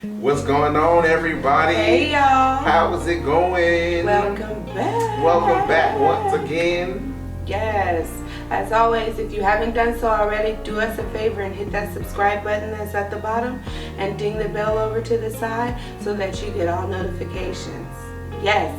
What's going on, everybody? Hey, y'all. How's it going? Welcome back. Welcome back once again. Yes. As always, if you haven't done so already, do us a favor and hit that subscribe button that's at the bottom and ding the bell over to the side so that you get all notifications. Yes.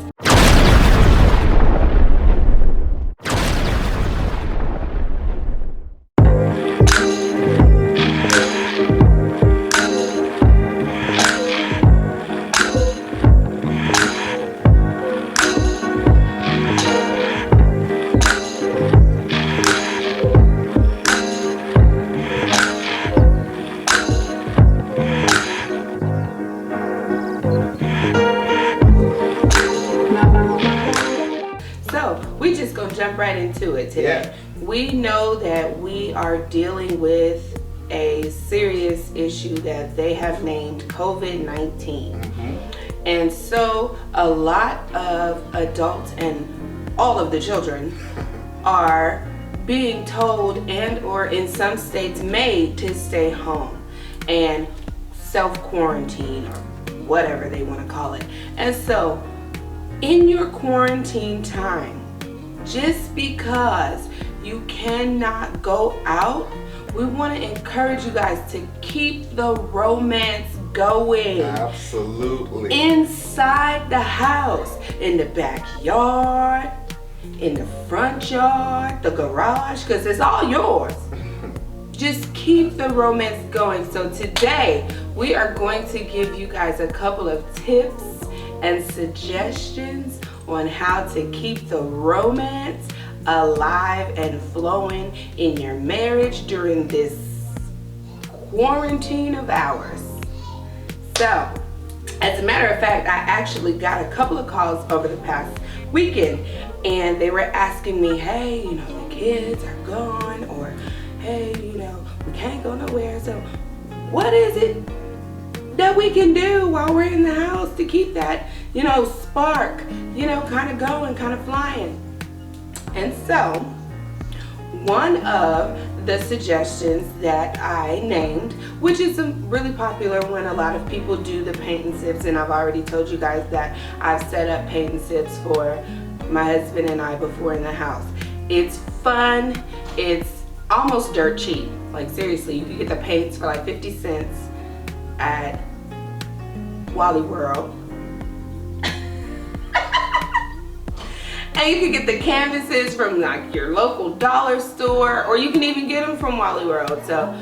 We just gonna jump right into it today. Yeah. We know that we are dealing with a serious issue that they have named COVID-19. And so a lot of adults and all of the children are being told and or in some states made to stay home and self-quarantine or whatever they want to call it. And so in your quarantine time, just because you cannot go out, we want to encourage you guys to keep the romance going. Absolutely. Inside the house, in the backyard, in the front yard, the garage, because it's all yours. Just keep the romance going. So today, we are going to give you guys a couple of tips and suggestions on how to keep the romance alive and flowing in your marriage during this quarantine of ours. So, as a matter of fact, I actually got a couple of calls over the past weekend and they were asking me, hey, the kids are gone, or hey, we can't go nowhere. So what is it that we can do while we're in the house to keep that, spark, kind of going, kind of flying? And so, one of the suggestions that I named, which is a really popular one, a lot of people do the paint and sips, and I've already told you guys that I've set up paint and sips for my husband and I before in the house. It's fun, it's almost dirt cheap. Like seriously, you can get the paints for like 50 cents at Wally World. And you can get the canvases from like your local dollar store, or you can even get them from Wally World. So,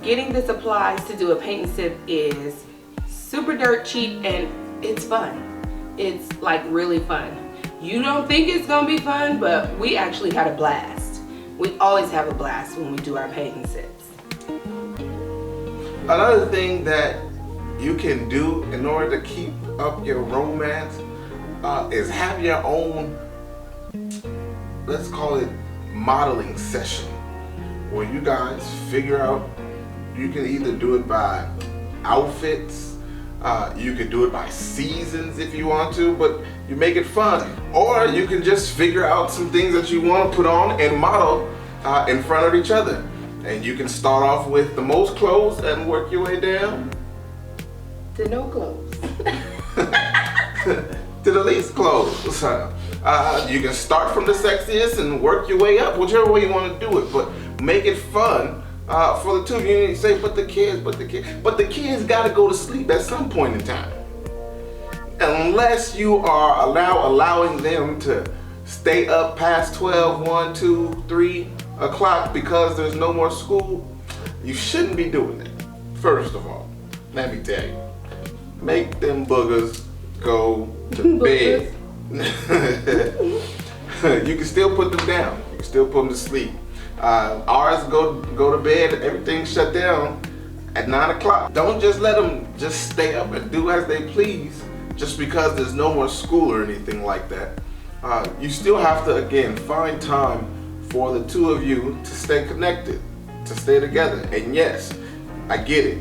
getting the supplies to do a paint and sip is super dirt cheap and it's fun. It's like really fun. You don't think it's gonna be fun, but we actually had a blast. We always have a blast when we do our paint and sips. Another thing that you can do in order to keep up your romance is have your own, let's call it modeling session, where you guys figure out, you can either do it by outfits, you could do it by seasons if you want to, but you make it fun. Or you can just figure out some things that you want to put on and model in front of each other. And you can start off with the most clothes and work your way down To no clothes. to the least clothes. You can start from the sexiest and work your way up, whichever way you want to do it, but make it fun for the two of you. You say, but the kids got to go to sleep at some point in time. Unless you are allowing them to stay up past 12, 1, 2, 3 o'clock because there's no more school, you shouldn't be doing that. First of all, let me tell you, make them boogers go to bed. You can still put them down. You can still put them to sleep. Ours go to bed, everything's shut down at 9 o'clock. Don't just let them just stay up and do as they please just because there's no more school or anything like that. You still have to, again, find time for the two of you to stay connected, to stay together. And yes, I get it.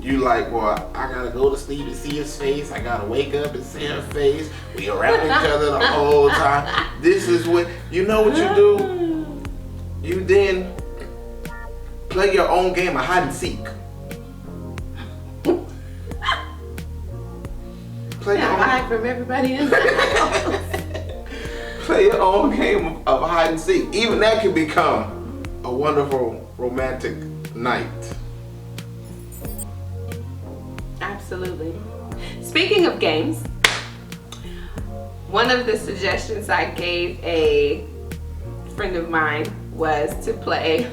You like, well, I gotta go to sleep and see his face. I gotta wake up and see her face. We around each other the whole time. This is what, you know what you do? You then play your own game of hide and seek. Play your own. Hide from everybody in the house. Play your own game of hide and seek. Even that can become a wonderful romantic night. Absolutely. Speaking of games, one of the suggestions I gave a friend of mine was to play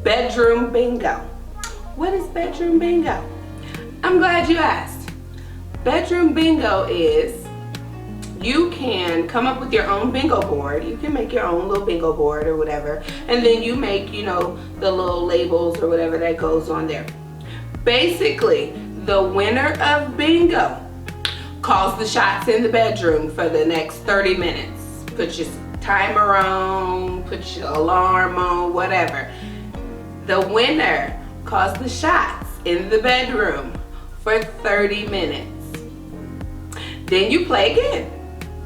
bedroom bingo. What is bedroom bingo? I'm glad you asked. Bedroom bingo is, you can come up with your own bingo board. You can make your own little bingo board or whatever, and then you make, you know, the little labels or whatever that goes on there. Basically, the winner of bingo calls the shots in the bedroom for the next 30 minutes. Put your timer on, put your alarm on, whatever. The winner calls the shots in the bedroom for 30 minutes. Then you play again.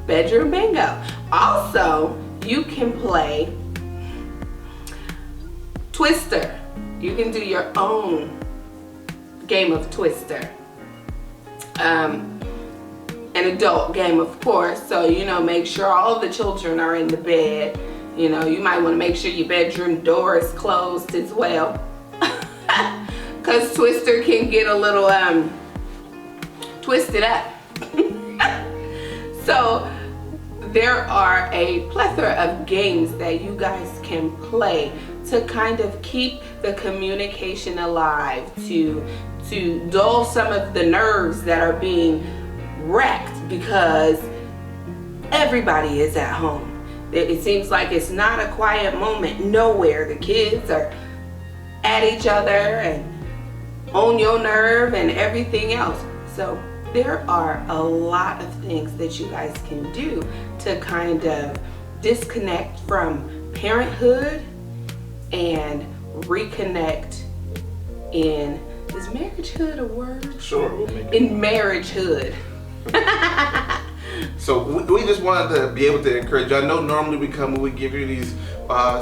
Bedroom bingo. Also, you can play Twister. You can do your own game of Twister. An adult game, of course, so you know, make sure all the children are in the bed. You know, you might want to make sure your bedroom door is closed as well, because Twister can get a little twisted up. So there are a plethora of games that you guys can play to kind of keep the communication alive, to dull some of the nerves that are being wrecked because everybody is at home. It seems like it's not a quiet moment nowhere. The kids are at each other and on your nerve and everything else. So there are a lot of things that you guys can do to kind of disconnect from parenthood and reconnect in, is marriagehood a word? Sure, we'll make it. In marriagehood. So we just wanted to be able to encourage you. I know normally we come and we give you these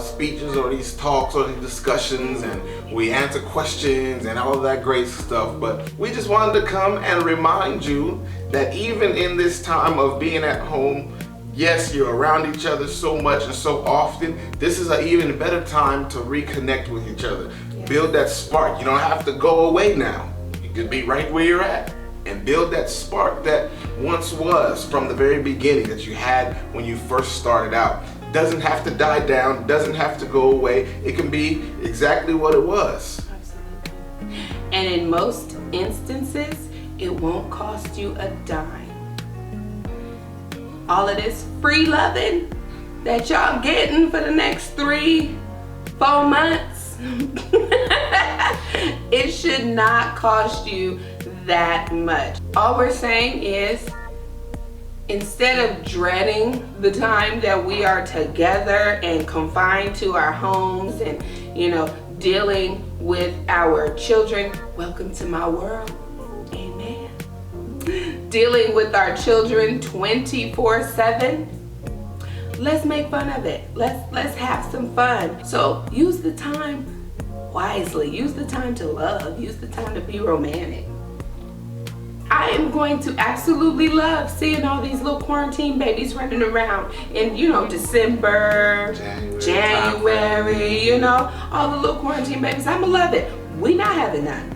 speeches or these talks or these discussions and we answer questions and all of that great stuff, but we just wanted to come and remind you that even in this time of being at home, yes, you're around each other so much and so often, this is an even better time to reconnect with each other. Yeah. Build that spark. You don't have to go away now. You could be right where you're at and build that spark that once was from the very beginning that you had when you first started out. Doesn't have to die down, doesn't have to go away. It can be exactly what it was. Absolutely. And in most instances, it won't cost you a dime. All of this free loving that y'all getting for the next 3-4 months, it should not cost you that much. All we're saying is, instead of dreading the time that we are together and confined to our homes and, you know, dealing with our children, welcome to my world, amen. Dealing with our children 24/7, let's make fun of it. Let's have some fun. So use the time wisely. Use the time to love. Use the time to be romantic. I am going to absolutely love seeing all these little quarantine babies running around in, you know, December, January, you know, all the little quarantine babies. I'ma love it. We not having none,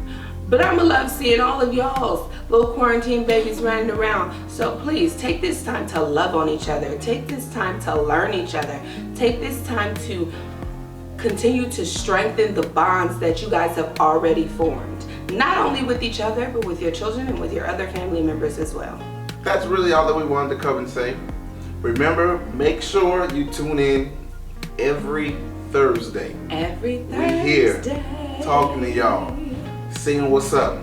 but I'ma love seeing all of y'all's little quarantine babies running around. So please take this time to love on each other. Take this time to learn each other. Take this time to continue to strengthen the bonds that you guys have already formed. Not only with each other, but with your children and with your other family members as well. That's really all that we wanted to come and say. Remember, make sure you tune in every Thursday. Every Thursday. We're here talking to y'all, seeing what's up.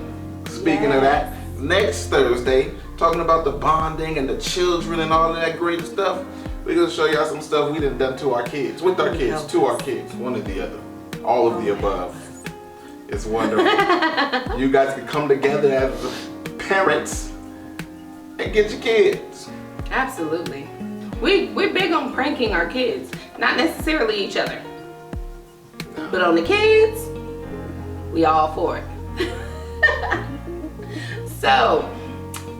Speaking of that, next Thursday, talking about the bonding and the children and all of that great stuff, we're going to show y'all some stuff we done to our kids, with our kids, to our kids, one or the other, all of the above. It's wonderful. You guys can come together as parents and get your kids. Absolutely. We're big on pranking our kids, not necessarily each other, but on the kids, we all for it. So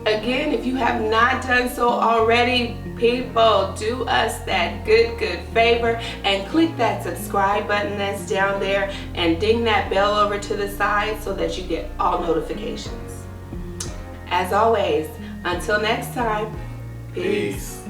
Again, if you have not done so already, people, do us that good favor and click that subscribe button that's down there and ding that bell over to the side so that you get all notifications. As always, until next time, peace.